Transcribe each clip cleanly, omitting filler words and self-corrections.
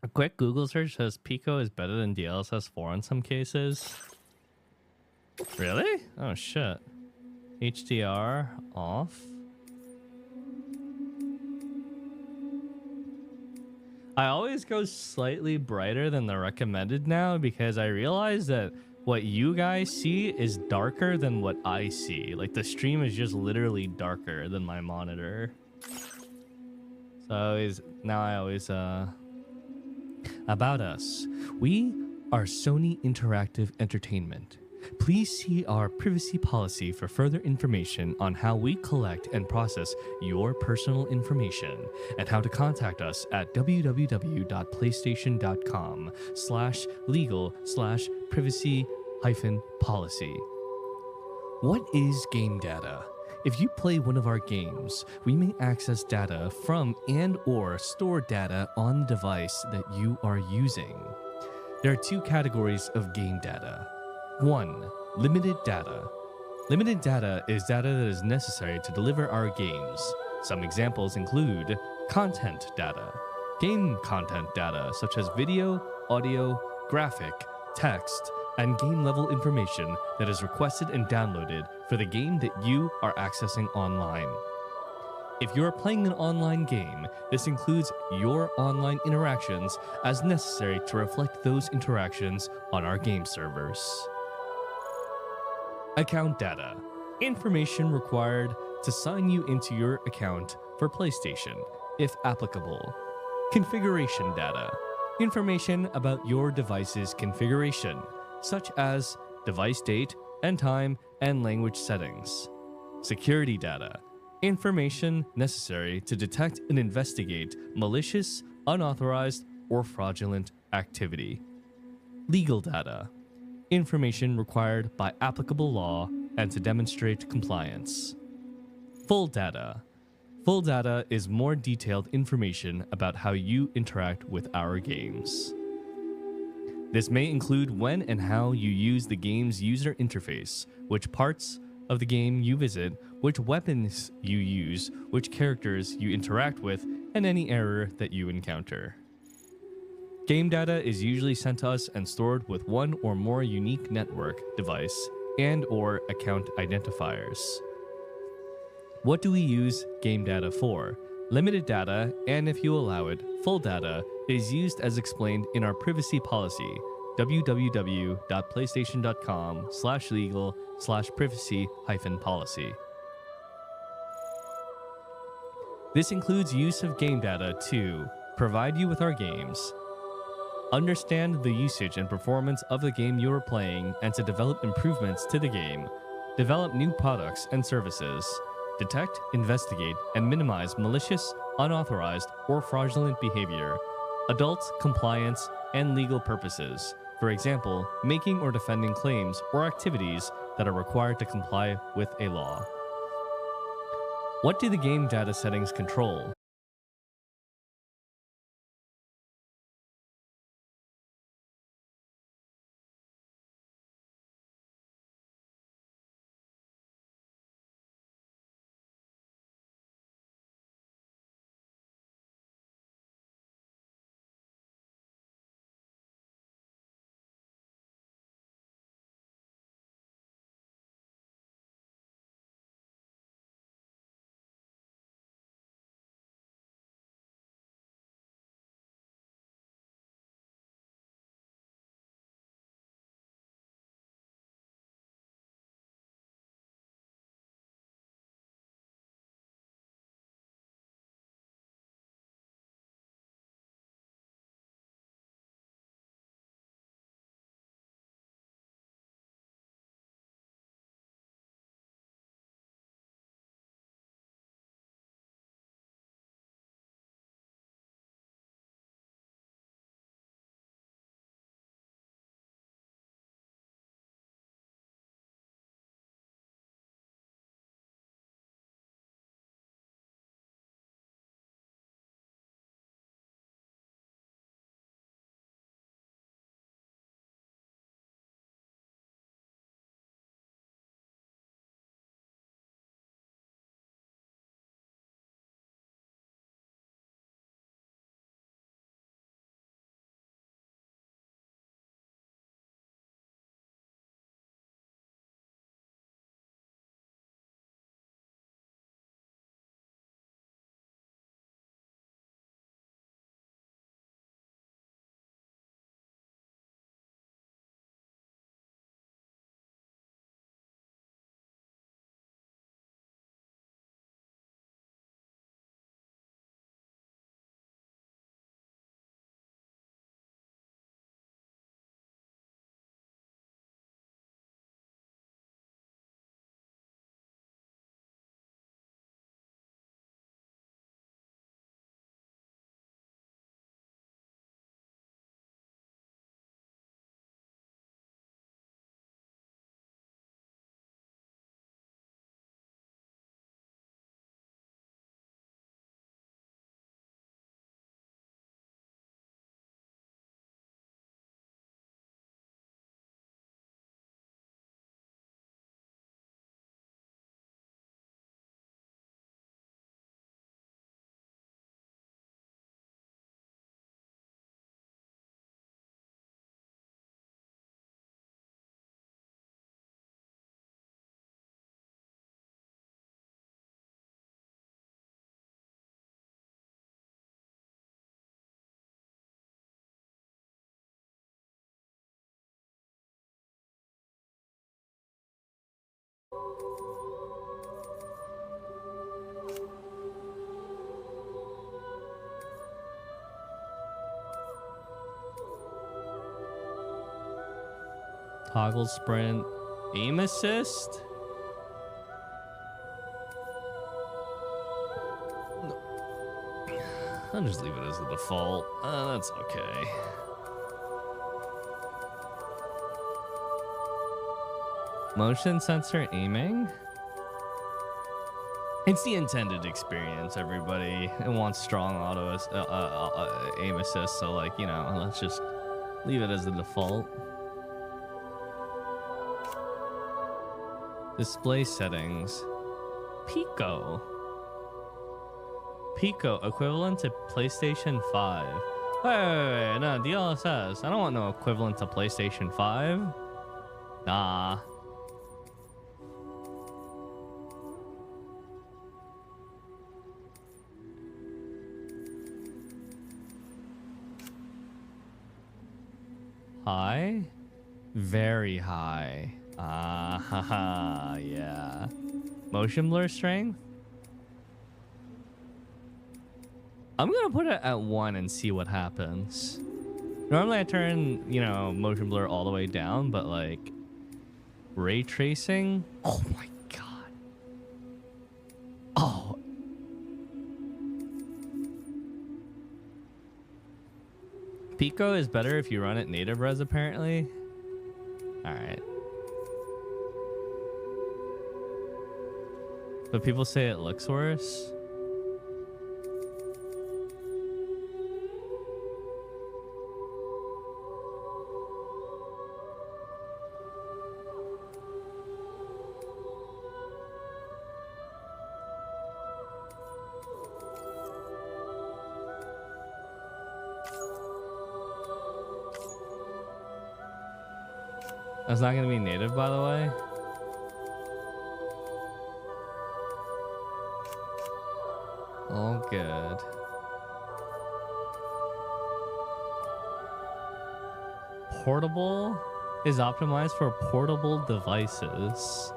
A quick Google search says Pico is better than DLSS 4 in some cases. Really? Oh shit. HDR off. I always go slightly brighter than the recommended now because I realize that what you guys see is darker than what I see. Like the stream is just literally darker than my monitor. So I always about us. We are Sony Interactive Entertainment. Please see our privacy policy for further information on how we collect and process your personal information and how to contact us at www.playstation.com/legal/privacy-policy. What is game data? If you play one of our games, we may access data from and or store data on the device that you are using. There are two categories of game data. 1. Limited data. Limited data is data that is necessary to deliver our games. Some examples include content data, game content data such as video, audio, graphic, text, and game level information that is requested and downloaded for the game that you are accessing online. If you are playing an online game, this includes your online interactions as necessary to reflect those interactions on our game servers. Account data. Information required to sign you into your account for PlayStation, if applicable. Configuration data. Information about your device's configuration, such as device date and time and language settings. Security data. Information necessary to detect and investigate malicious, unauthorized, or fraudulent activity. Legal data. Information required by applicable law and to demonstrate compliance. Full data. Full data is more detailed information about how you interact with our games. This may include when and how you use the game's user interface, which parts of the game you visit, which weapons you use, which characters you interact with, and any error that you encounter. Game data is usually sent to us and stored with one or more unique network, device, and or account identifiers. What do we use game data for? Limited data, and if you allow it, full data, is used as explained in our privacy policy, www.playstation.com/legal/privacy-policy. This includes use of game data to provide you with our games, understand the usage and performance of the game you are playing and to develop improvements to the game, develop new products and services, detect, investigate, and minimize malicious, unauthorized, or fraudulent behavior, adult compliance, and legal purposes. For example, making or defending claims or activities that are required to comply with a law. What do the game data settings control? Toggle sprint. Aim assist? No. I'll just leave it as the default. That's okay. Motion sensor aiming? It's the intended experience, everybody. It wants strong auto aim assist, so like, you know, let's just leave it as the default. Display settings. Pico. Pico, equivalent to PlayStation 5. Wait, no, DLSS. I don't want no equivalent to PlayStation 5. Nah. High? Very high. Ah, haha, yeah. Motion blur strength? I'm gonna put it at 1 and see what happens. Normally I turn, you know, motion blur all the way down, but like ray tracing? Oh my god. Oh. Pico is better if you run it native res, apparently. Alright. But people say it looks worse. That's not going to be native, by the way. All good. Portable is optimized for portable devices.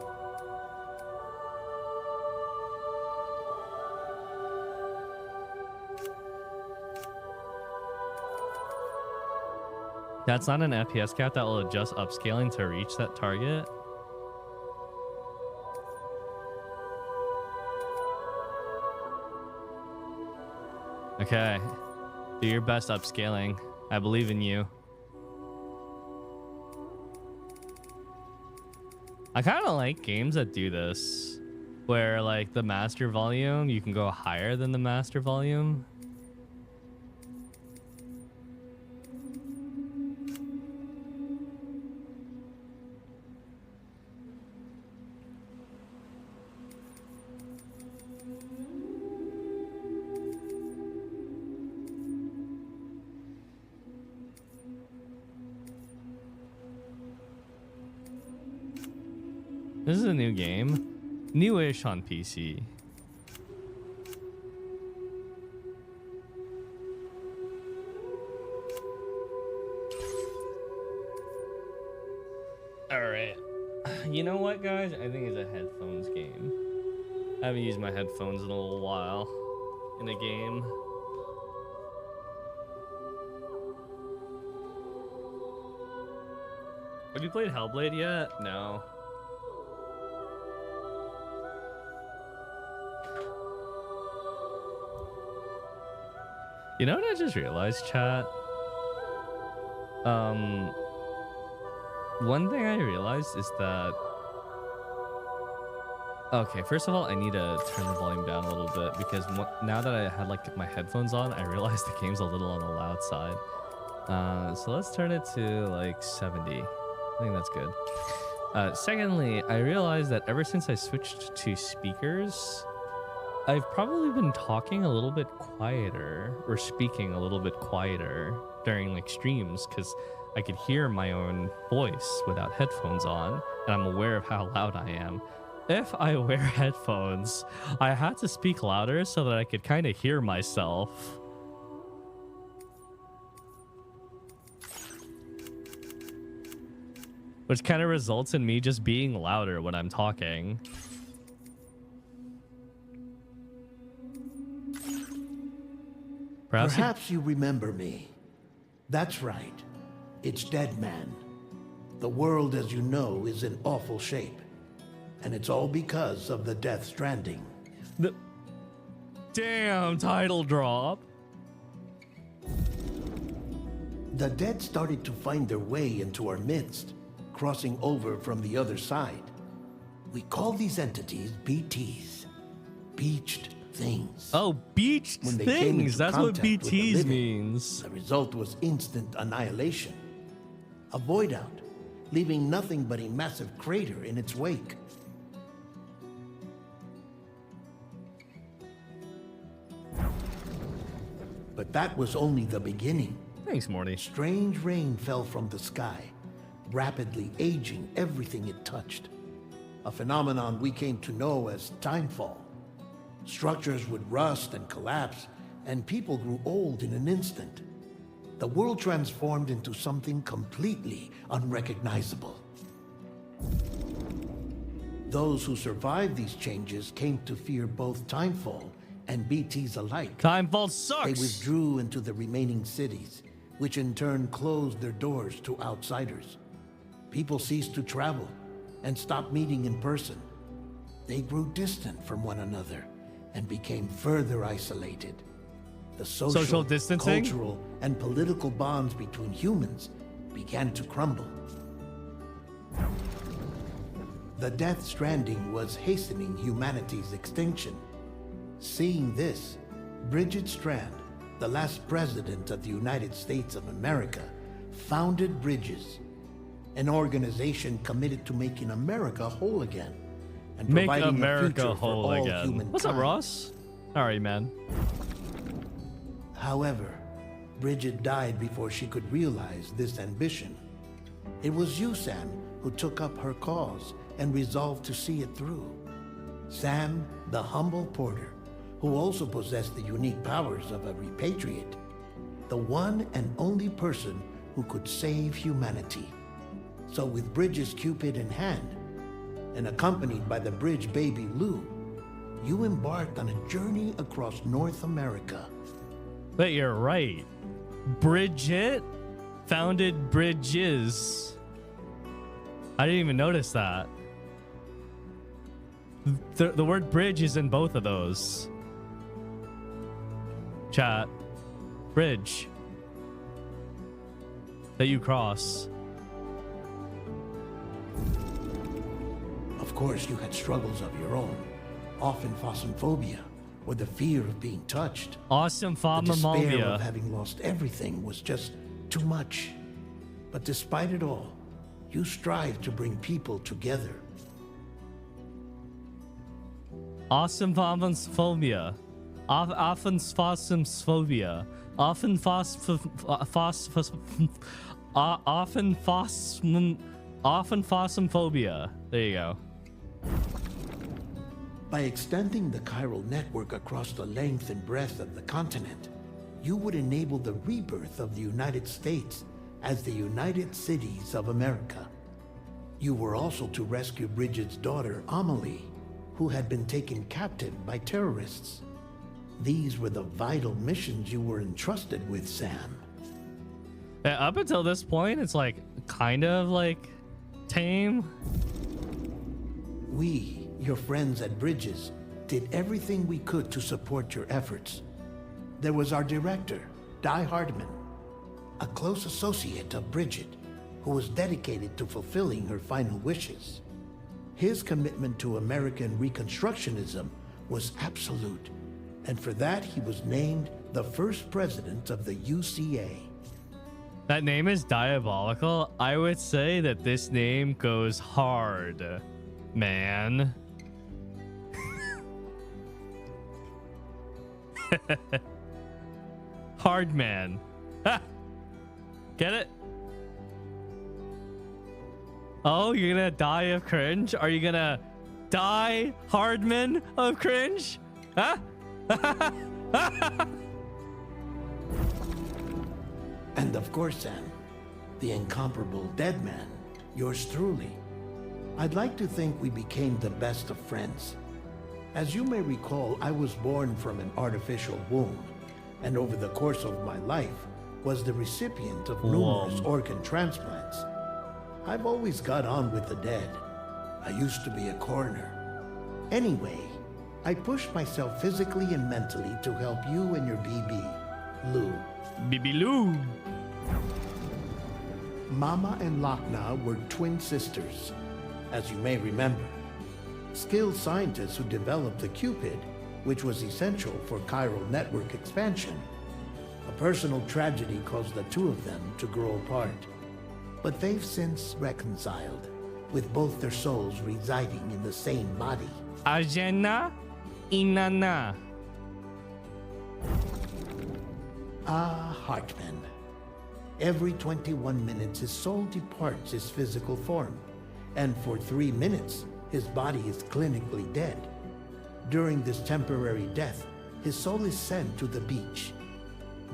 That's not an FPS cap that will adjust upscaling to reach that target. Okay. Do your best upscaling. I believe in you. I kind of like games that do this, where like the master volume, you can go higher than the master volume. This is a new game. Newish on PC. Alright. You know what, guys? I think it's a headphones game. I haven't used my headphones in a little while in a game. Have you played Hellblade yet? No. You know what I just realized, chat? One thing I realized is that... Okay, first of all, I need to turn the volume down a little bit because now that I had like my headphones on, I realized the game's a little on the loud side. So let's turn it to like 70. I think that's good. Secondly, I realized that ever since I switched to speakers, I've probably been talking a little bit quieter or speaking a little bit quieter during like streams because I could hear my own voice without headphones on, and I'm aware of how loud I am. If I wear headphones, I had to speak louder so that I could kind of hear myself. which kind of results in me just being louder when I'm talking. Perhaps you remember me. That's right. It's Dead Man. The world, as you know, is in awful shape. And it's all because of the Death Stranding. The damn title drop. The dead started to find their way into our midst, crossing over from the other side. We call these entities BTs. Beached things. Oh, beached things. That's what BTs means. The result was instant annihilation. A void out, leaving nothing but a massive crater in its wake. But that was only the beginning. Thanks, Morty. Strange rain fell from the sky, rapidly aging everything it touched. A phenomenon we came to know as timefall. Structures would rust and collapse, and people grew old in an instant. The world transformed into something completely unrecognizable. Those who survived these changes came to fear both timefall and BTs alike. Timefall sucks. They withdrew into the remaining cities, which in turn closed their doors to outsiders. People ceased to travel and stopped meeting in person. They grew distant from one another and became further isolated. The social distancing, cultural, and political bonds between humans began to crumble. The Death Stranding was hastening humanity's extinction. Seeing this, Bridget Strand, the last president of the United States of America, founded Bridges, an organization committed to making America whole again and providing America a future whole for all again. humankind. What's up, Ross? All right, man. However, Bridget died before she could realize this ambition. It was you, Sam, who took up her cause and resolved to see it through. Sam, the humble porter, who also possessed the unique powers of a repatriate, the one and only person who could save humanity. So with Bridges' Cupid in hand, and accompanied by the bridge baby Lou, you embarked on a journey across North America. But you're right. Bridget founded Bridges. I didn't even notice that. The word bridge is in both of those. Chat. Bridge. That you cross. Of course, you had struggles of your own, often phasmophobia, or the fear of being touched. Awesome The despair phasmophobia. of having lost everything was just too much. But despite it all, you strive to bring people together. Awesome phasmophobia. Often phasmophobia. Often phasmophobia. There you go. By extending the chiral network across the length and breadth of the continent, you would enable the rebirth of the United States as the United Cities of America. You were also to rescue Bridget's daughter, Amelie, who had been taken captive by terrorists. These were the vital missions you were entrusted with, Sam. Yeah, up until this point, it's like kind of like tame. We, your friends at Bridges, did everything we could to support your efforts. There was our director, Di Hardman, a close associate of Bridget, who was dedicated to fulfilling her final wishes. His commitment to American Reconstructionism was absolute, and for that he was named the first president of the UCA. That name is diabolical. I would say that this name goes hard, man. Hard man. Ha! Get it? Oh, you're gonna die of cringe? Are you gonna die, Hardman, of cringe? Huh? And of course, Sam, the incomparable Dead Man. Yours truly. I'd like to think we became the best of friends. As you may recall, I was born from an artificial womb, and over the course of my life was the recipient of numerous organ transplants. I've always got on with the dead. I used to be a coroner. Anyway, I pushed myself physically and mentally to help you and your BB, Lou. BB Lou. Mama and Lakna were twin sisters, as you may remember. Skilled scientists who developed the Cupid, which was essential for chiral network expansion. A personal tragedy caused the two of them to grow apart. But they've since reconciled, with both their souls residing in the same body. Ajena Inanna. Hartman. Every 21 minutes his soul departs his physical form, and for 3 minutes his body is clinically dead. During this temporary death, his soul is sent to the beach.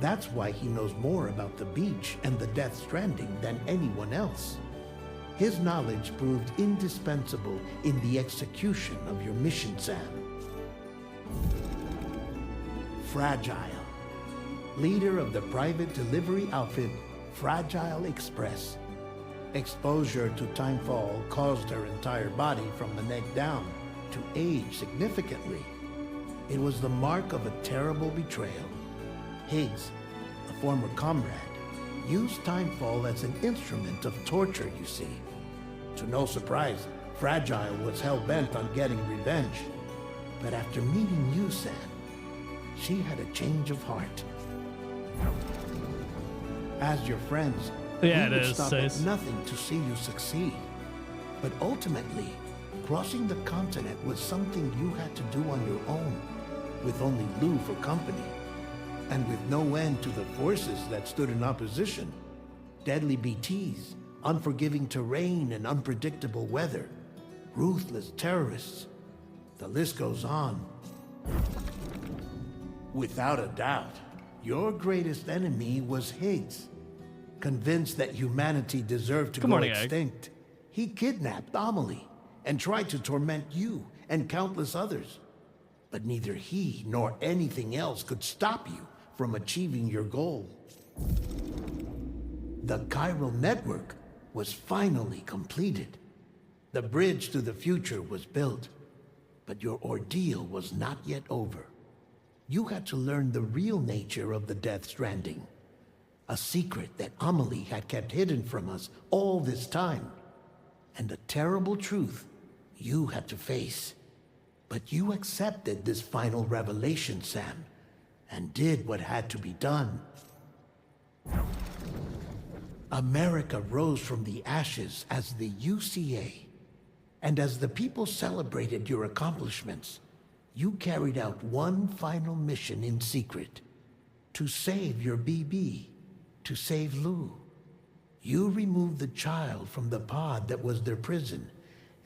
That's why he knows more about the beach and the Death Stranding than anyone else. His knowledge proved indispensable in the execution of your mission, Sam. Fragile. Leader of the private delivery outfit, Fragile Express. Exposure to timefall caused her entire body from the neck down to age significantly. It was the mark of a terrible betrayal. Higgs, a former comrade, used timefall as an instrument of torture, you see. To no surprise, Fragile was hell-bent on getting revenge. But after meeting you, Sam, she had a change of heart. As your friends, we would stop at nothing to see you succeed. But ultimately, crossing the continent was something you had to do on your own, with only Lou for company, and with no end to the forces that stood in opposition. Deadly BTs, unforgiving terrain and unpredictable weather, ruthless terrorists. The list goes on. Without a doubt, your greatest enemy was Higgs. Convinced that humanity deserved to go extinct, he kidnapped Amelie and tried to torment you and countless others. But neither he nor anything else could stop you from achieving your goal. The chiral network was finally completed. The bridge to the future was built, but your ordeal was not yet over. You had to learn the real nature of the Death Stranding. A secret that Amelie had kept hidden from us all this time. And a terrible truth you had to face. But you accepted this final revelation, Sam, and did what had to be done. America rose from the ashes as the UCA. And as the people celebrated your accomplishments, you carried out one final mission in secret. To save your BB. To save Lou. You removed the child from the pod that was their prison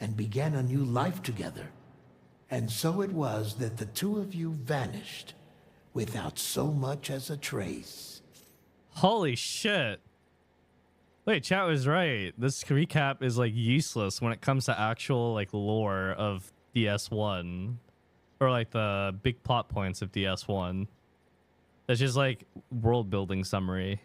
and began a new life together. And so it was that the two of you vanished without so much as a trace. Holy shit. Wait, chat was right. This recap is like useless when it comes to actual like lore of DS1 or like the big plot points of DS1. That's just like world building summary.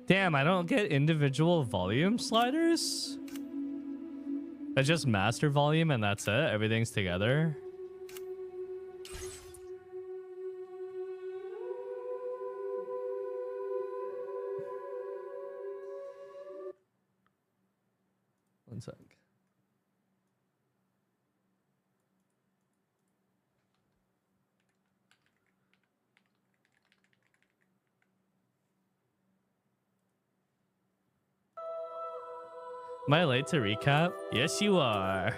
Damn, I don't get individual volume sliders? It's just master volume and that's it? Everything's together? One sec. Am I late to recap? Yes, you are.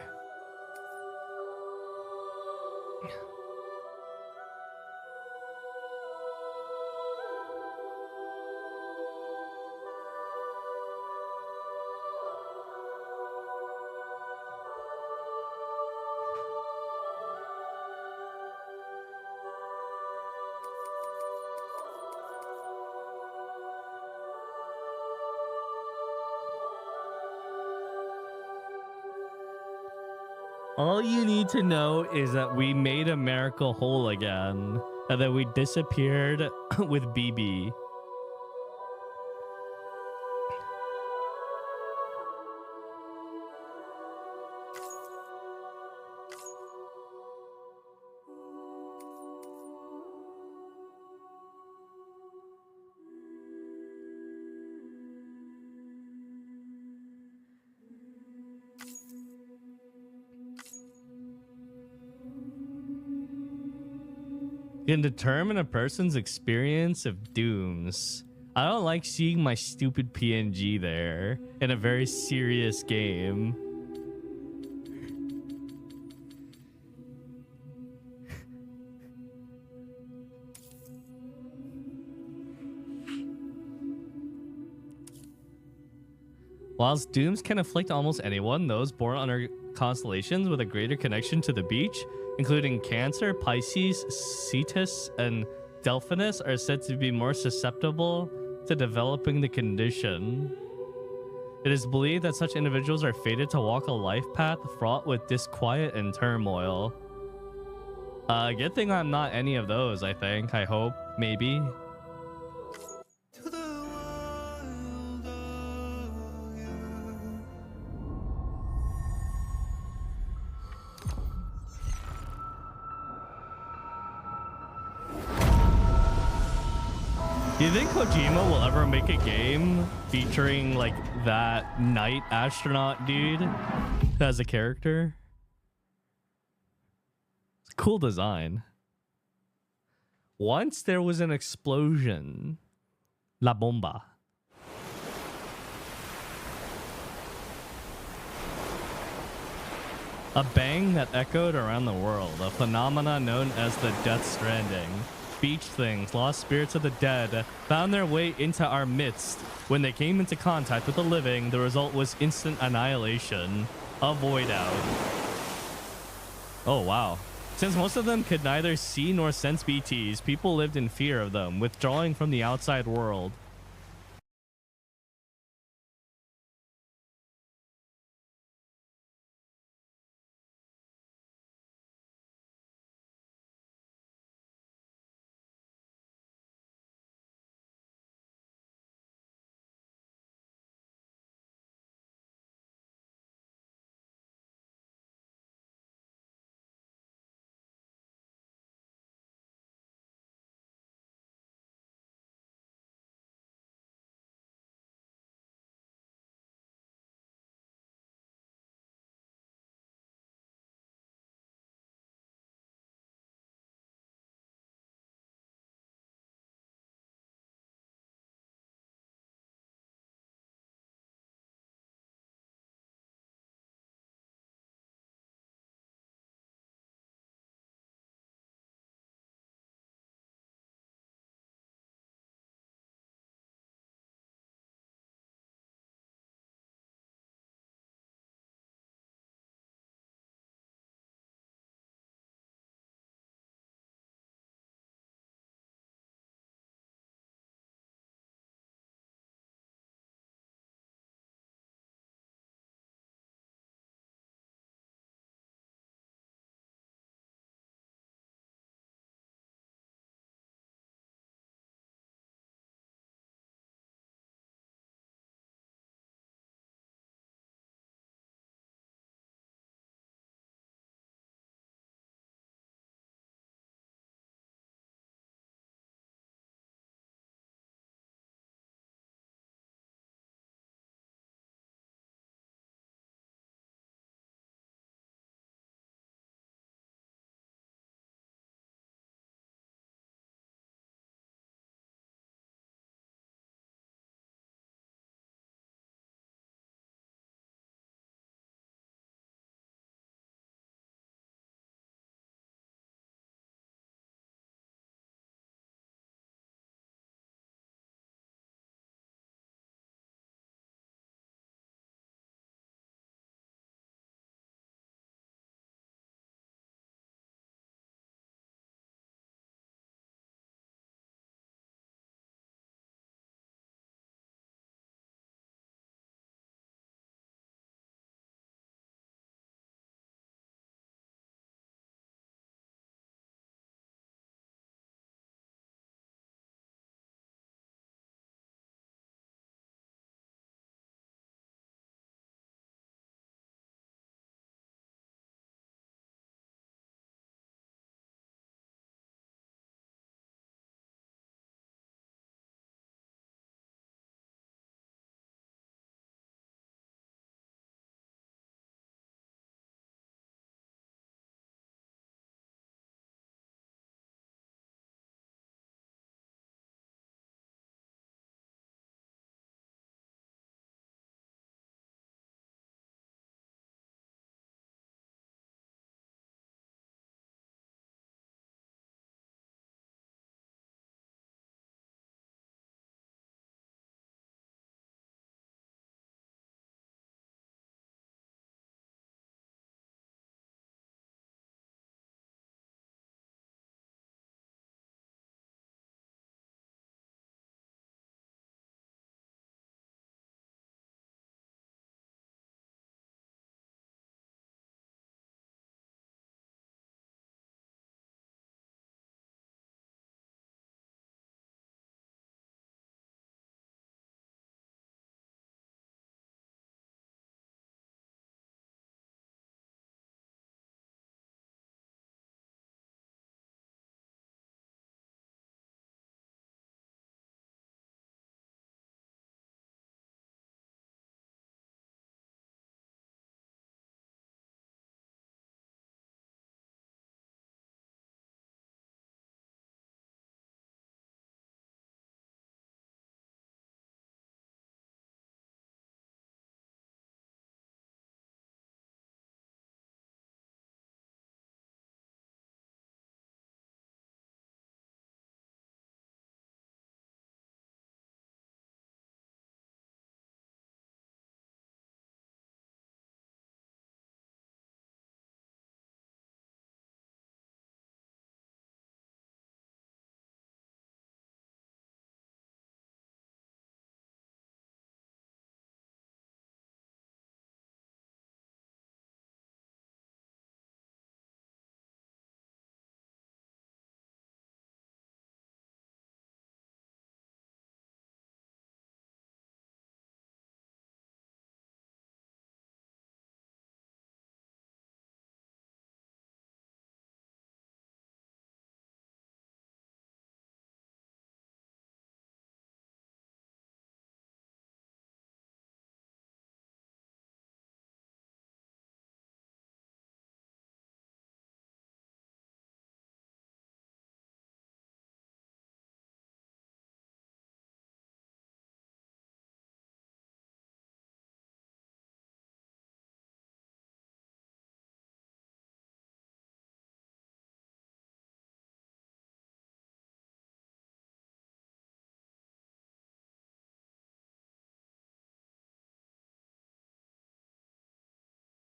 All you need to know is that we made America whole again, and that we disappeared with BB. Can determine a person's experience of dooms. I don't like seeing my stupid PNG there in a very serious game. Whilst dooms can afflict almost anyone, those born under constellations with a greater connection to the beach, including Cancer, Pisces, Cetus, and Delphinus, are said to be more susceptible to developing the condition. It is believed that such individuals are fated to walk a life path fraught with disquiet and turmoil. Good thing I'm not any of those, I think. I hope. Maybe. Do you think Kojima will ever make a game featuring like that night astronaut dude as a character? It's a cool design. Once there was an explosion. La bomba. A bang that echoed around the world, a phenomena known as the Death Stranding. Beach things, lost spirits of the dead, found their way into our midst. When they came into contact with the living, the result was instant annihilation. A void out. Oh, wow. Since most of them could neither see nor sense BTs, people lived in fear of them, withdrawing from the outside world.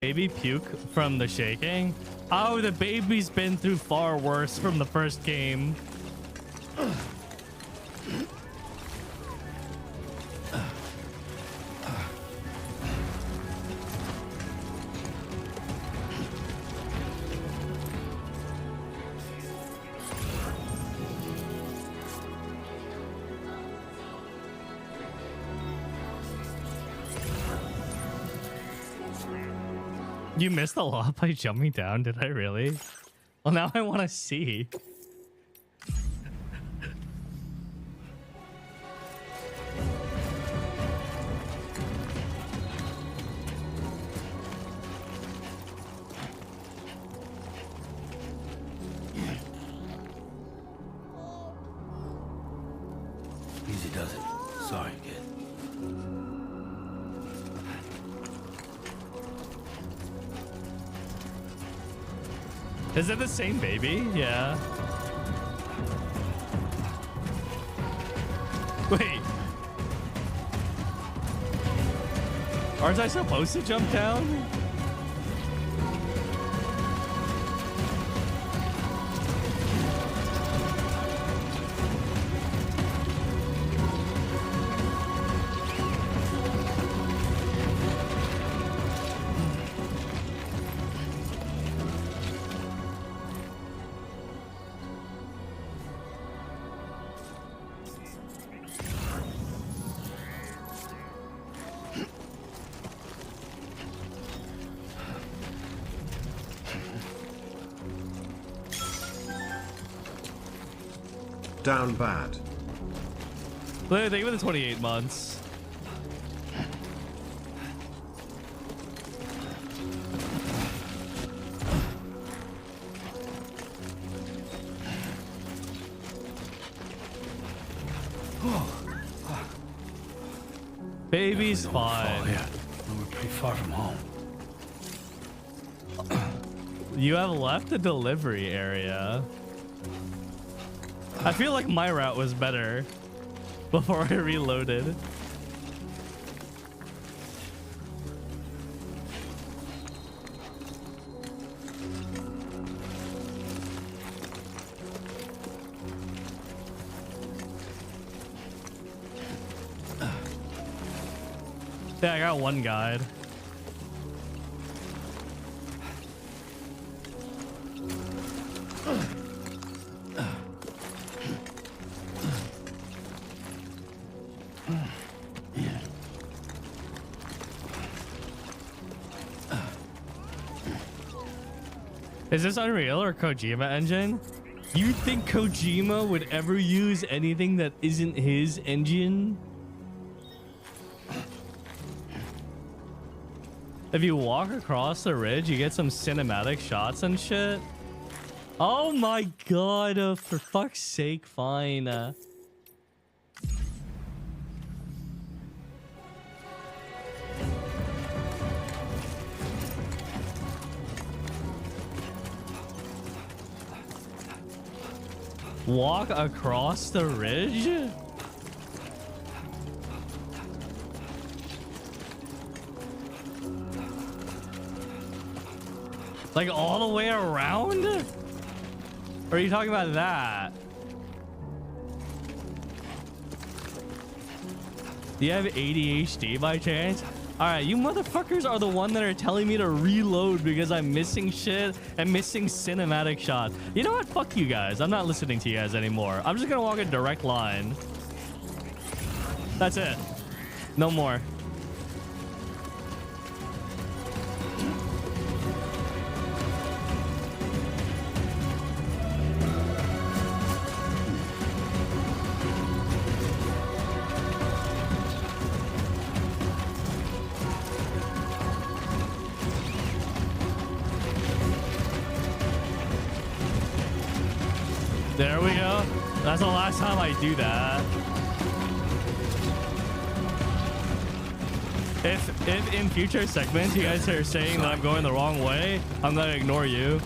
baby puke from the shaking? Oh, the baby's been through far worse from the first game. You missed a lot by jumping down, did I really? Well, now I want to see. Easy does it. Sorry, kid. Is it the same baby? Yeah. Wait. Aren't I supposed to jump down? Down bad. Thank you for the 28 months. Baby's fine. Yeah, we're pretty far from home. You have left the delivery area. I feel like my route was better before I reloaded. Yeah, I got one guide. Is this Unreal or Kojima engine? You think Kojima would ever use anything that isn't his engine? If you walk across the ridge, you get some cinematic shots and shit. Oh my god, for fuck's sake, fine. Walk across the ridge? Like all the way around? Or are you talking about that? Do you have ADHD by chance? All right, you motherfuckers are the one that are telling me to reload because I'm missing shit and missing cinematic shots. You know what? Fuck you guys. I'm not listening to you guys anymore. I'm just gonna walk a direct line. That's it. No more. There we go. That's the last time I do that. If in future segments you guys are saying that I'm going the wrong way, I'm gonna ignore you.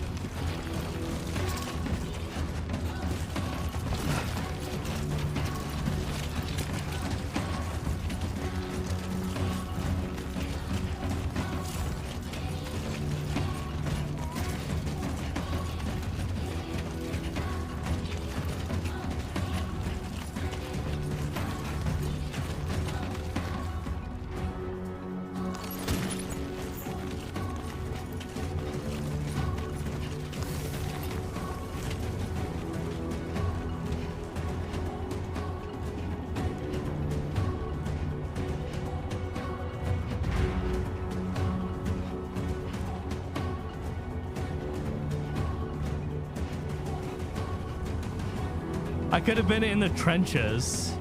I could have been in the trenches.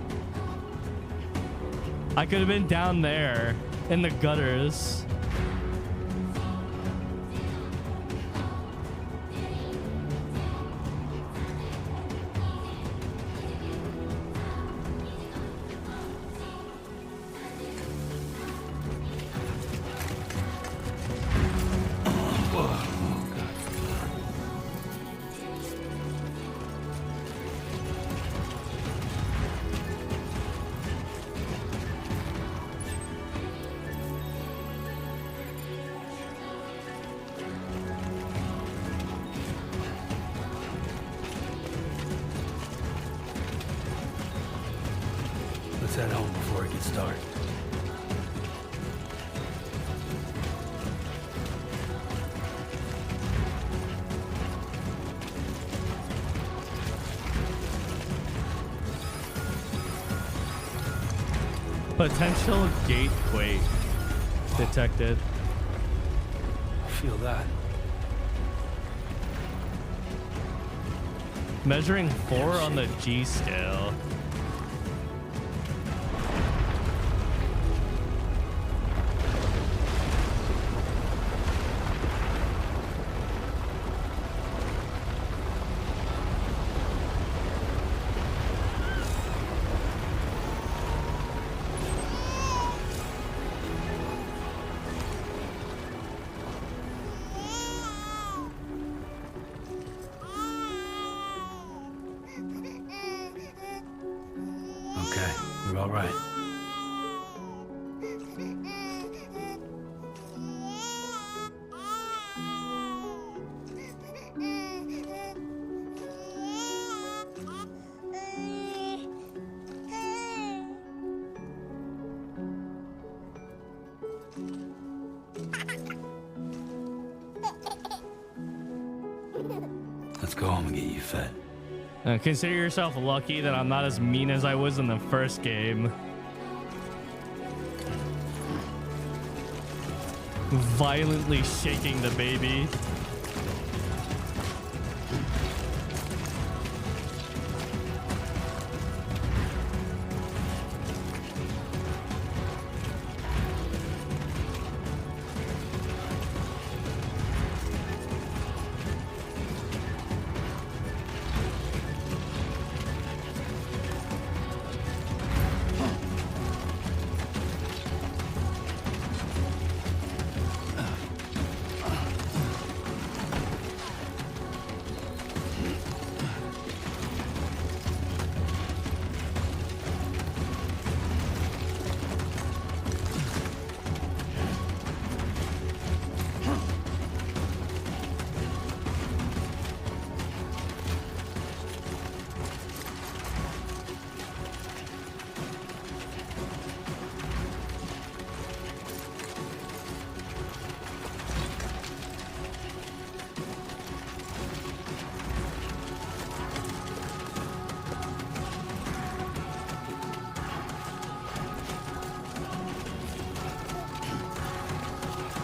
I could have been down there in the gutters. Let's head home before it gets dark. Potential gateway detected. Feel that. Measuring 4 on the G scale. Okay, you're all right. Let's go home and get you fed. Consider yourself lucky that I'm not as mean as I was in the first game. Violently shaking the baby.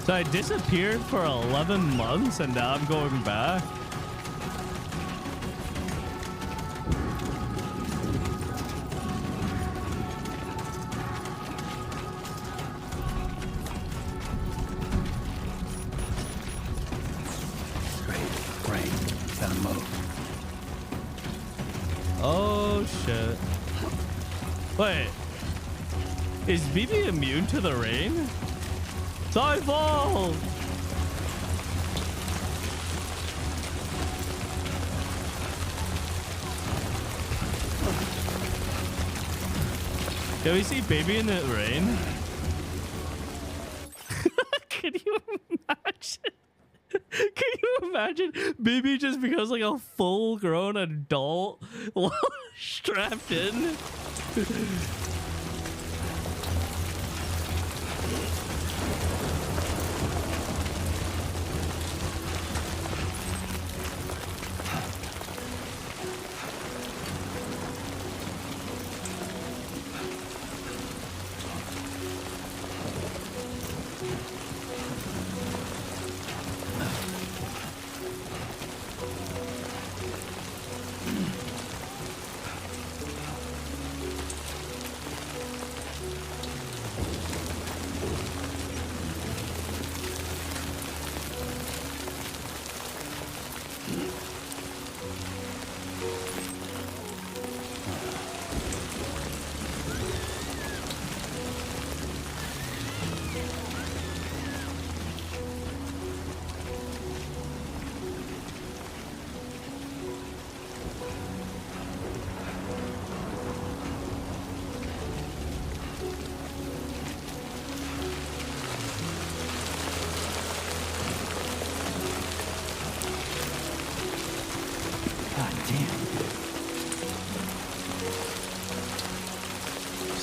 So I disappeared for 11 months and now I'm going back. Great. Gotta move. Oh shit. Wait. Is BB immune to the rain? Skyfall! Can we see baby in the rain? Can you imagine? Can you imagine baby just becomes like a full-grown adult while strapped in?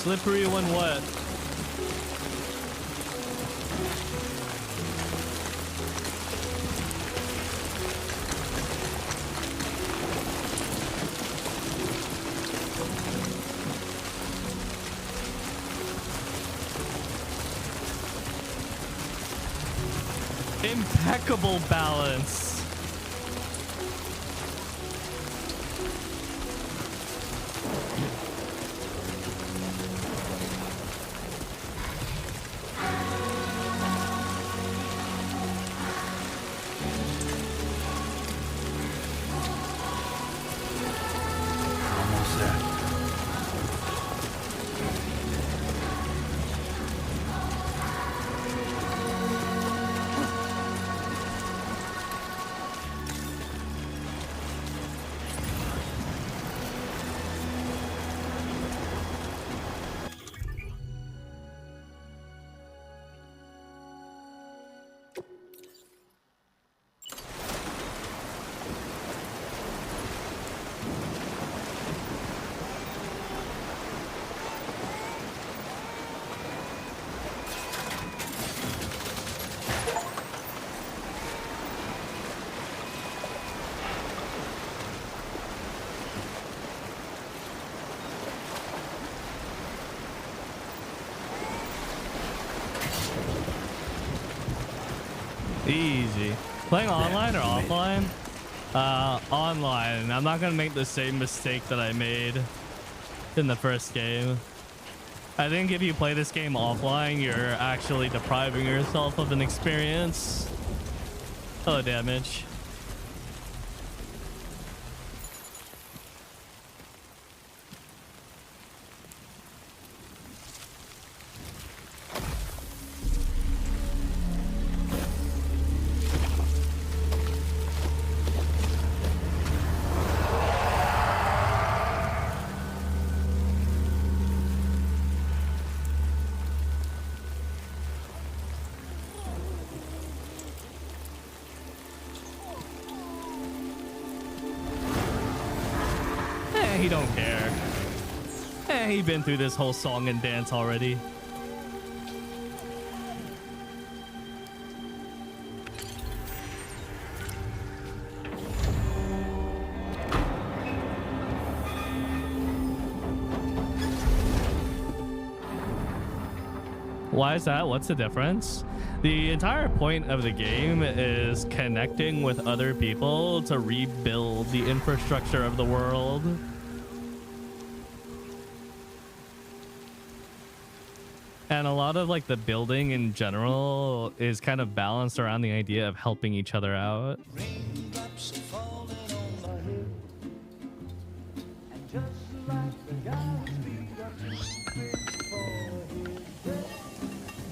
slippery when wet. Impeccable balance. Almost there. Easy. Playing online or offline? Online. I'm not gonna make the same mistake that I made in the first game. I think if you play this game offline, you're actually depriving yourself of an experience. Hello, damage. He don't care. He been through this whole song and dance already. Why is that? What's the difference? The entire point of the game is connecting with other people to rebuild the infrastructure of the world. And a lot of like the building in general is kind of balanced around the idea of helping each other out. Raindrops are falling on my head, and just like the guy's feet are too big for his bed,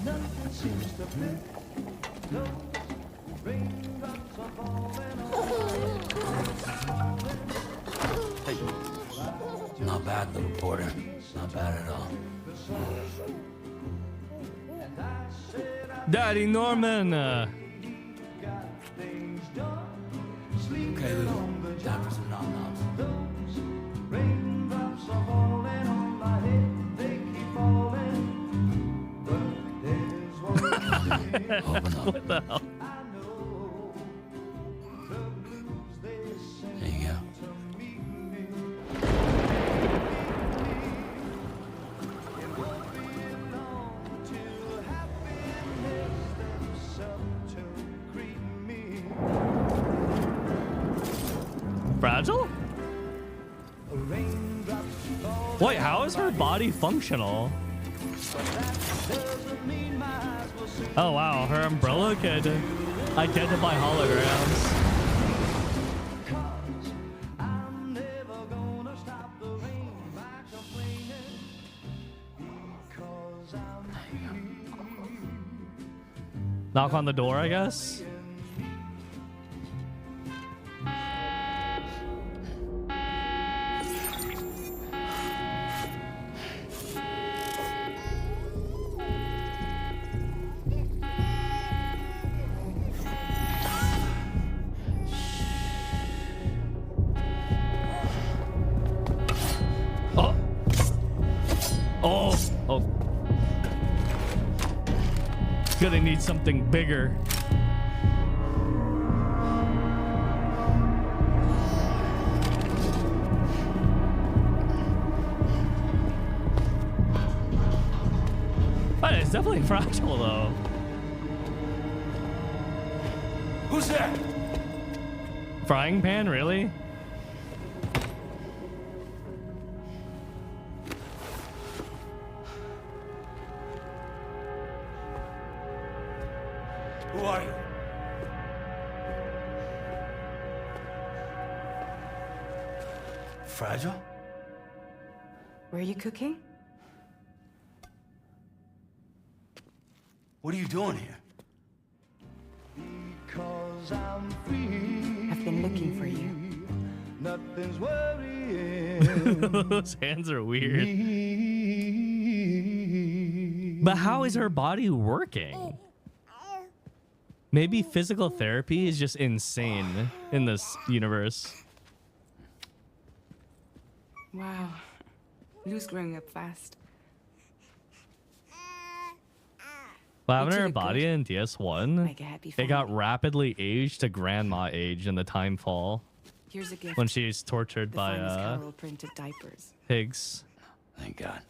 nothing seems to fit. Those raindrops are falling on my head. Hey, not bad, little porter. Not bad at all. Daddy Norman. Okay, Lou. Time for some nom-noms. Raindrops are falling on my head, they keep falling, but there's one thing Open up. What the hell? I know, the blues they sing There you go. to meet me. It won't be long till happiness steps up to greet me. Fragile? Raindrops fall, Wait, how is her body functional? but that doesn't mean my eyes will see. Oh wow, her umbrella could identify holograms. Cause I'm never gonna stop the rain by complaining, because I'm Knock on the door, I guess. Oh. Oh. Gonna need something bigger. But it's definitely fragile though. Who's there? Frying pan, really? Who are you? Fragile? Were you cooking? What are you doing here? Because I'm free. I've been looking for you. Nothing's worrying Those hands are weird. me. But how is her body working? Maybe physical therapy is just insane in this universe. Wow. Lou's growing up fast. What happened to You her did body good. in DS1? Like a happy It got family. rapidly aged to grandma age in the time fall Here's a gift. when she's tortured the by finest Carol printed diapers. pigs. Thank God.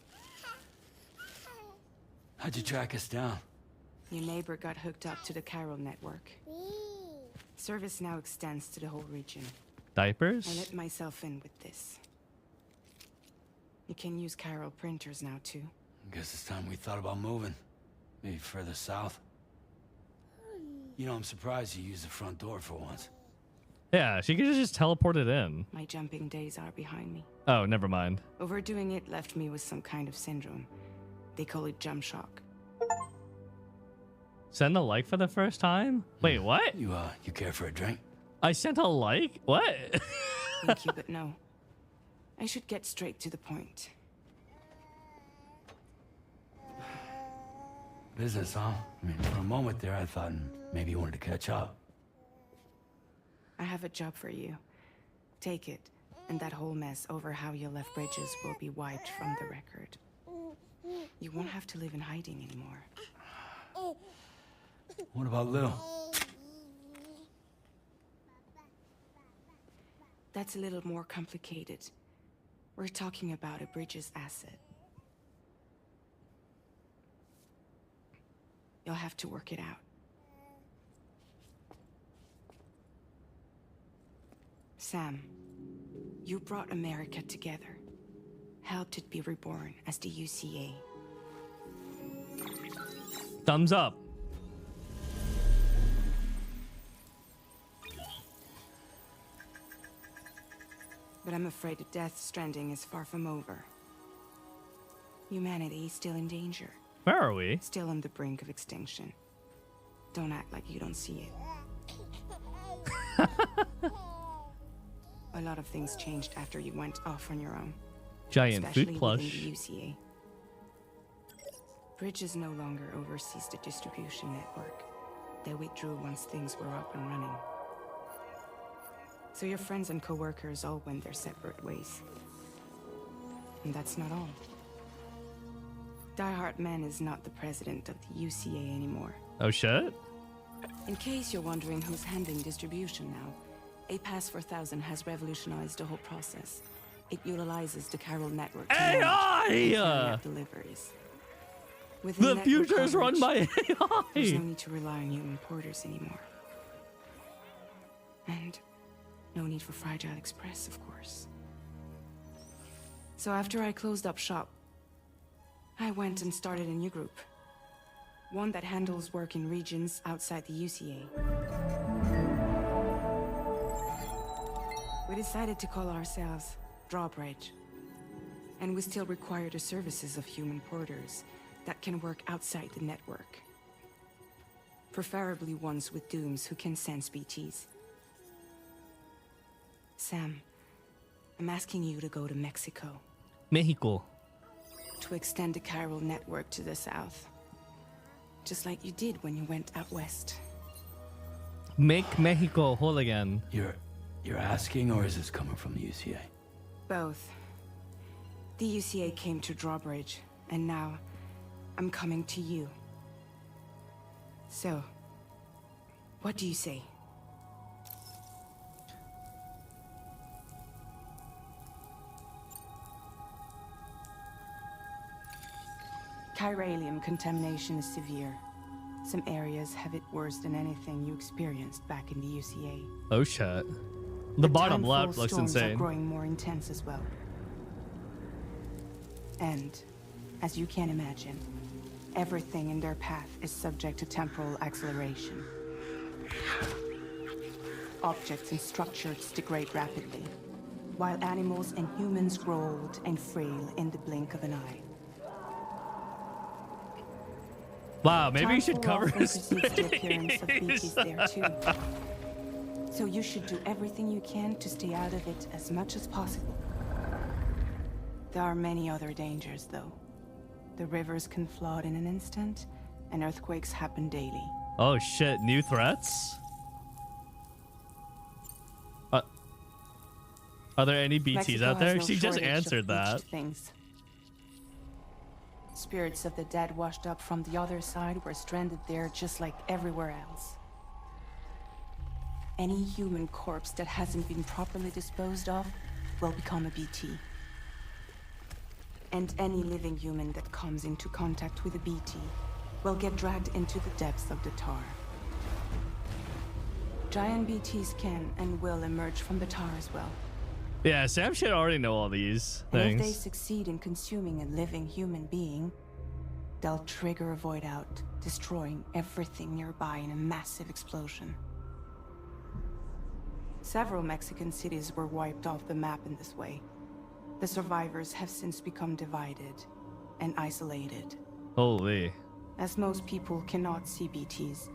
How'd you track us down? Your neighbor got hooked up to the Carol network. Service now extends to the whole region. I Diapers? let myself in with this. You can use Carol printers now too. Guess it's time we thought about moving. Maybe further south. You know, I'm surprised you used the front door for once. Yeah, she could just teleport it in. My jumping days are behind me. Oh, never mind. Overdoing it left me with some kind of syndrome. They call it jump shock. Send a like for the first time? Wait, what? You care for a drink? I sent a like? What? Thank you, but no. I should get straight to the point. Business, huh? I mean, for a moment there, I thought maybe you wanted to catch up. I have a job for you. Take it, and that whole mess over how you left Bridges will be wiped from the record. You won't have to live in hiding anymore. What about Lil? That's a little more complicated. We're talking about a Bridges asset. You'll have to work it out. Sam, you brought America together. Helped it be reborn as the UCA. Thumbs up. But I'm afraid that Death Stranding is far from over. Humanity is still in danger. Where are we? Still on the brink of extinction. Don't act like you don't see it. A lot of things changed after you went off on your own. Giant Especially food plush. within the UCA. Bridges no longer oversees the distribution network. They withdrew once things were up and running. So your friends and co-workers all went their separate ways. And that's not all. Die Hard Man is not the president of the UCA anymore. Oh shit? In case you're wondering who's handling distribution now, A Pass 4000 has revolutionized the whole process. It utilizes the Carol network to manage and carry AI! out deliveries. With The network future is run by there's no AI! need to rely on human porters anymore. And no need for Fragile Express, of course. So after I closed up shop, I went and started a new group. One that handles work in regions outside the UCA. We decided to call ourselves Drawbridge. And we still require the services of human porters that can work outside the network. Preferably ones with dooms who can sense BTs. Sam, I'm asking you to go to Mexico Mexico. to extend the Carol network to the south. Just like you did when you went out west. Make Mexico whole again. You're asking, or is this coming from the UCA? Both. The UCA came to Drawbridge, and now I'm coming to you. So, what do you say? Chiralium contamination is severe. Some areas have it worse than anything you experienced back in the UCA. Oh shit. The bottom timefall left looks storms insane. are growing more intense as well. And, as you can imagine, everything in their path is subject to temporal acceleration. Objects and structures degrade rapidly, while animals and humans grow old and frail in the blink of an eye. Wow, maybe you Time should for cover often his precedes the appearance of face. BTs there too. So you should do everything you can to stay out of it as much as possible. There are many other dangers, though. The rivers can flood in an instant, and earthquakes happen daily. Oh shit, new threats? Are there any BTs Mexico out there? has no She just shortage of answered that. beached things. Spirits of the dead washed up from the other side were stranded there just like everywhere else. Any human corpse that hasn't been properly disposed of will become a BT. And any living human that comes into contact with a BT will get dragged into the depths of the tar. Giant BTs can and will emerge from the tar as well. Yeah, Sam should already know all these And if they things. succeed in consuming a living human being, they'll trigger a void out, destroying everything nearby in a massive explosion. Several Mexican cities were wiped off the map in this way. The survivors have since become divided and isolated. Holy. As most people cannot see BTs,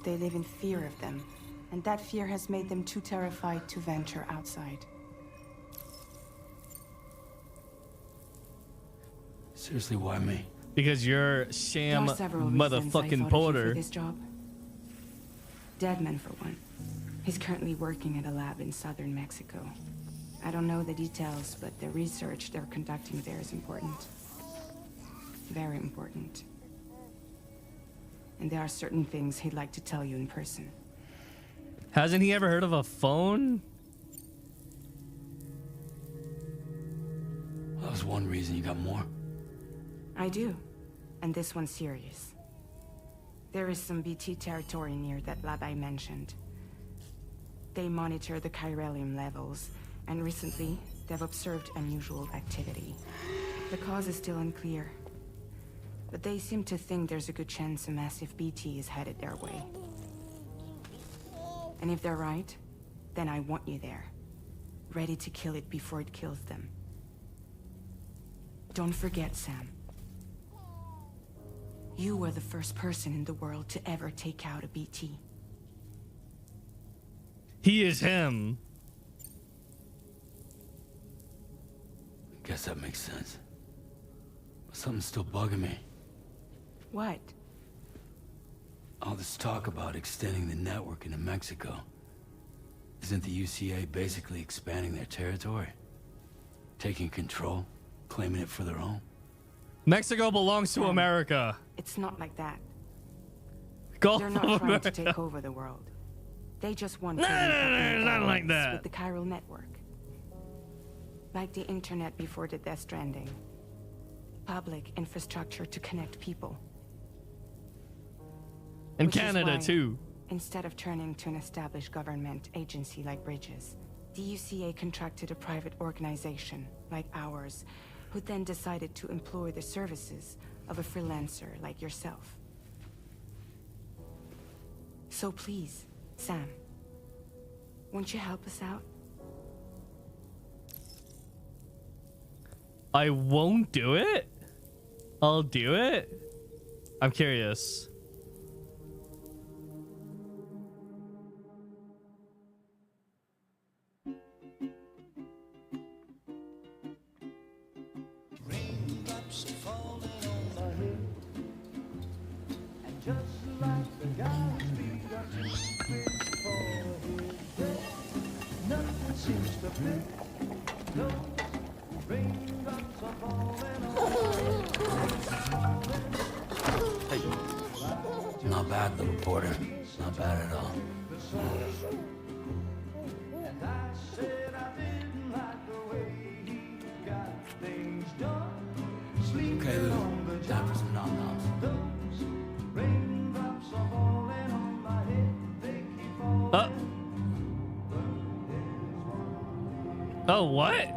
they live in fear of them, and that fear has made them too terrified to venture outside. Seriously, why me? Because you're There Sam are several reasons I thought motherfucking of you Porter. for this job. Deadman, for one. He's currently working at a lab in southern Mexico. I don't know the details, but the research they're conducting there is important. Very important. And there are certain things he'd like to tell you in person. Hasn't he ever heard of a phone? Well, that was one reason. You got more? I do. And this one's serious. There is some BT territory near that lab I mentioned. They monitor the chiralium levels, and recently, they've observed unusual activity. The cause is still unclear, but they seem to think there's a good chance a massive BT is headed their way. And if they're right, then I want you there, ready to kill it before it kills them. Don't forget, Sam. You were the first person in the world to ever take out a BT. He is him. I guess that makes sense. But something's still bugging me. What? All this talk about extending the network into Mexico. Isn't the UCA basically expanding their territory? Taking control? Claiming it for their own? Mexico belongs to Sam, America. It's not like that. Gulf They're of not trying to America. take over the world. They just want to No, link up in it's not like areas that. with the chiral network. Like the internet before the Death Stranding. Public infrastructure to connect people. And Which is Canada why, too. Instead of turning to an established government agency like Bridges, the UCA contracted a private organization like ours, who then decided to employ the services of a freelancer like yourself. So please, Sam, won't you help us out? I won't do it. I'll do it. I'm curious. Raindrops are falling on my head, and just like the guy whose feet are too big for his bed, nothing seems to fit. No, raindrops are falling on my head. Not bad, little porter. Not bad at all. Okay, Lou. Time for some nom-noms. Oh, what?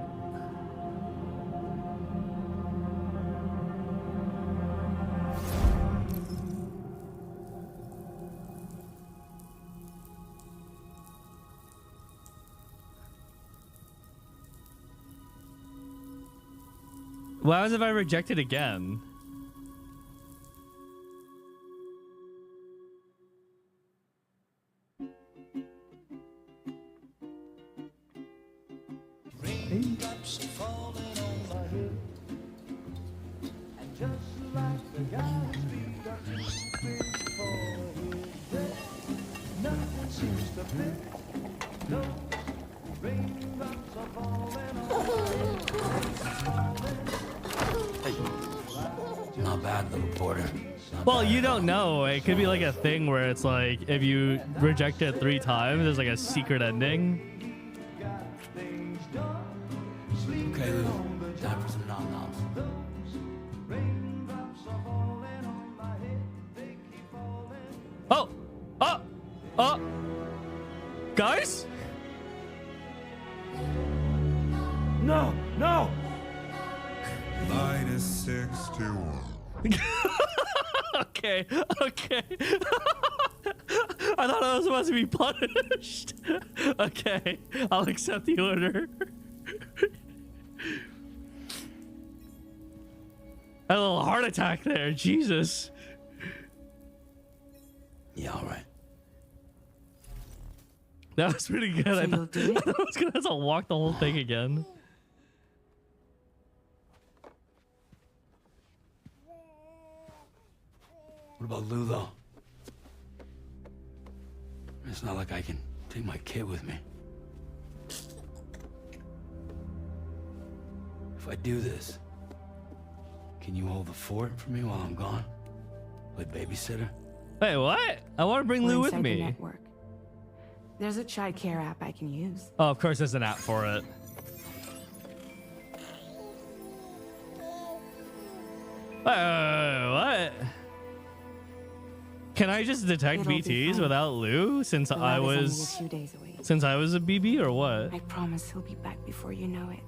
What happens if I reject it again? Raindrops are falling on my head, and just like the guy's feet are too big for his head, nothing seems to fit. Those raindrops are falling on my head. Not bad, little porter. Not Well, bad you at all. don't know. It could be like a thing where it's like if you reject it 3 times, there's like a secret ending. Okay, Lou. Time for some nom-noms. Oh! Oh! Oh! Guys? No, no! -61. Okay, okay. I thought I was supposed to be punished. Okay, I'll accept the order. A little heart attack there, Jesus. Yeah, all right. That was pretty good. So I you'll thought, do it? I thought I was gonna have to walk the whole thing again. What about Lou, though? It's not like I can take my kid with me. If I do this, can you hold the fort for me while I'm gone? Play babysitter? Wait, what? I want to bring Lou We're with inside the me. network. There's a child care app I can use. Oh, of course there's an app for it. What? Can I just detect It'll be BTs fine. without Lou since The I lab is only was a few days away. since I was a BB or what? I promise he'll be back before you know it.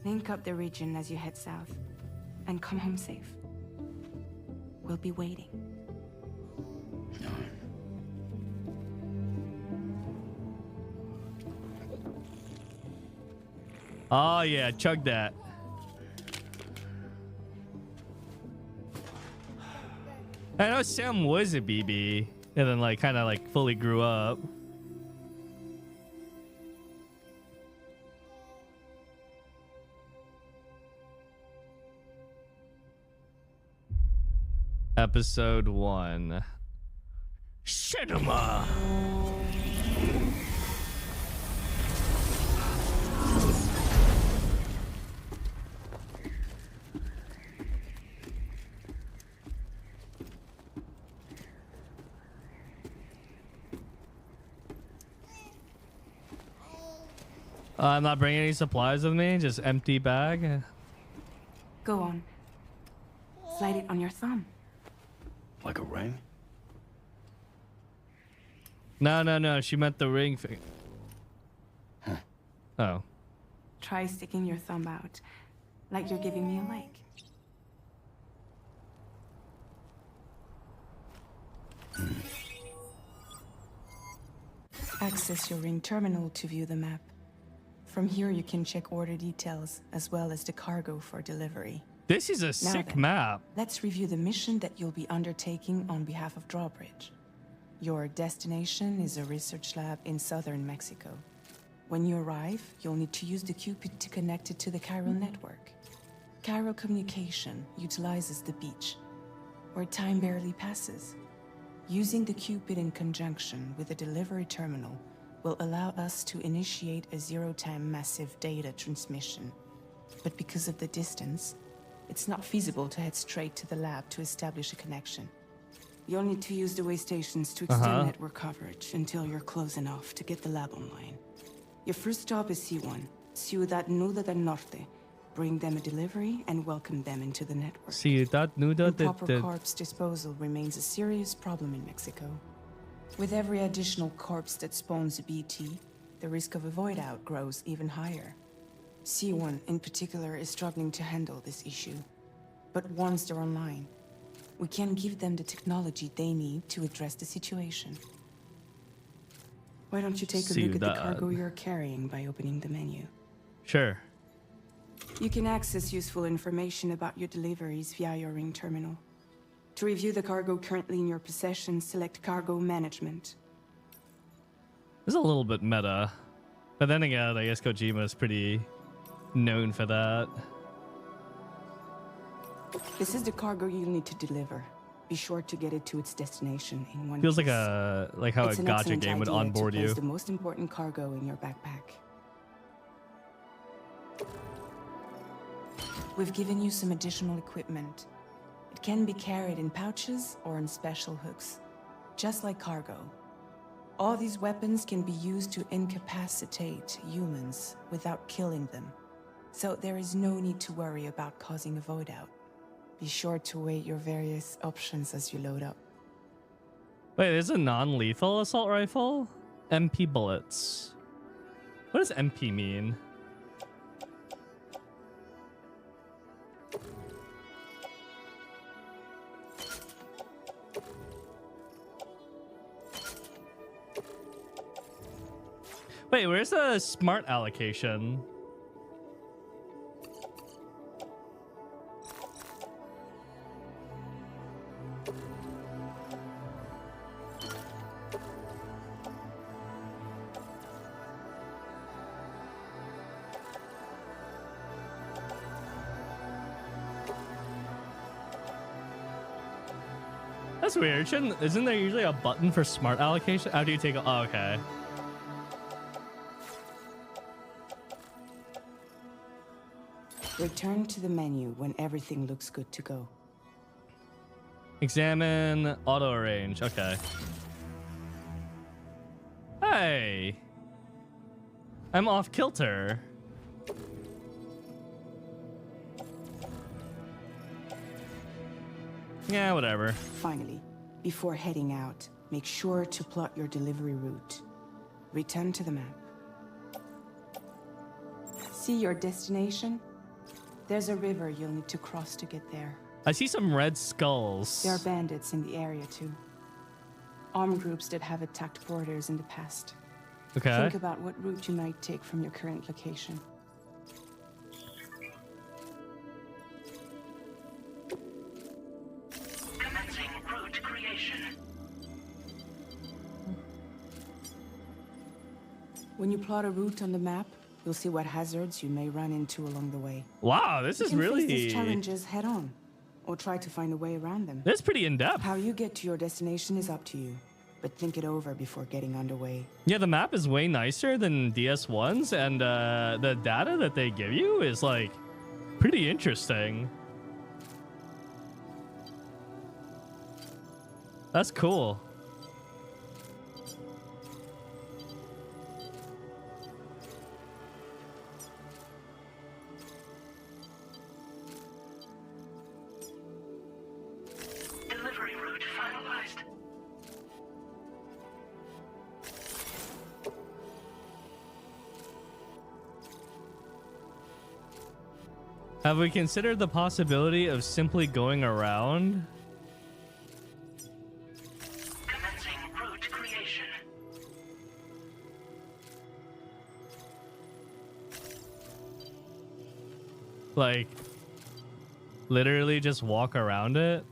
Link up the region as you head south, and come home safe. We'll be waiting. Oh yeah, chug that. I know Sam was a BB and then like kind of like fully grew up. Episode 1. Cinema. I'm not bringing any supplies with me, just empty bag. Go on. Slide it on your thumb. Like a ring? No, she meant the ring thing. Oh. Try sticking your thumb out, like you're giving me a like. Access your ring terminal to view the map. From here you can check order details, as well as the cargo for delivery. This is a sick then. map. Let's review the mission that you'll be undertaking on behalf of Drawbridge. Your destination is a research lab in southern Mexico. When you arrive, you'll need to use the Cupid to connect it to the chiral network. Chiral communication utilizes the beach, where time barely passes. Using the Cupid in conjunction with a delivery terminal will allow us to initiate a zero-time massive data transmission. But because of the distance, it's not feasible to head straight to the lab to establish a connection. You'll need to use the way stations to extend network coverage until you're close enough to get the lab online. Your first stop is C1, Ciudad Nuda del Norte. Bring them a delivery and welcome them into the network. Ciudad Nuda del Improper corpse disposal remains a serious problem in Mexico. With every additional corpse that spawns a BT, the risk of a void out grows even higher. C1 in particular is struggling to handle this issue. But once they're online, we can give them the technology they need to address the situation. Why don't you take a look at the cargo you're carrying by opening the menu? Sure. You can access useful information about your deliveries via your ring terminal. To review the cargo currently in your possession, select Cargo Management. This is a little bit meta. But then again, I guess Kojima is pretty known for that. This is the cargo you'll need to deliver. Be sure to get it to its destination in one Feels piece. like how It's a an gacha excellent game would idea to onboard place you. the most important cargo in your backpack. We've given you some additional equipment. It can be carried in pouches or in special hooks, just like cargo. All these weapons can be used to incapacitate humans without killing them. So there is no need to worry about causing a void out. Be sure to weigh your various options as you load up. Wait, there's a non-lethal assault rifle? MP bullets. What does MP mean? Wait, where's the smart allocation? That's weird. Isn't there usually a button for smart allocation? How do you take it? Oh, okay. Return to the menu when everything looks good to go. Examine auto arrange. Okay. Hey. I'm off kilter. Yeah, whatever. Finally, before heading out, make sure to plot your delivery route. Return to the map. See your destination? There's a river you'll need to cross to get there. I see some red skulls. There are bandits in the area too. Armed groups that have attacked borders in the past. Okay. Think about what route you might take from your current location. Commencing route creation. When you plot a route on the map, you'll see what hazards you may run into along the way. Wow, this You is can really... face these challenges head on, or try to find a way around them. This is pretty in-depth. How you get to your destination is up to you, but think it over before getting underway. Yeah, the map is way nicer than DS1's, and the data that they give you is, like, pretty interesting. That's cool. Delivery route finalized. Have we considered the possibility of simply going around? Commencing route creation. Like, literally just walk around it?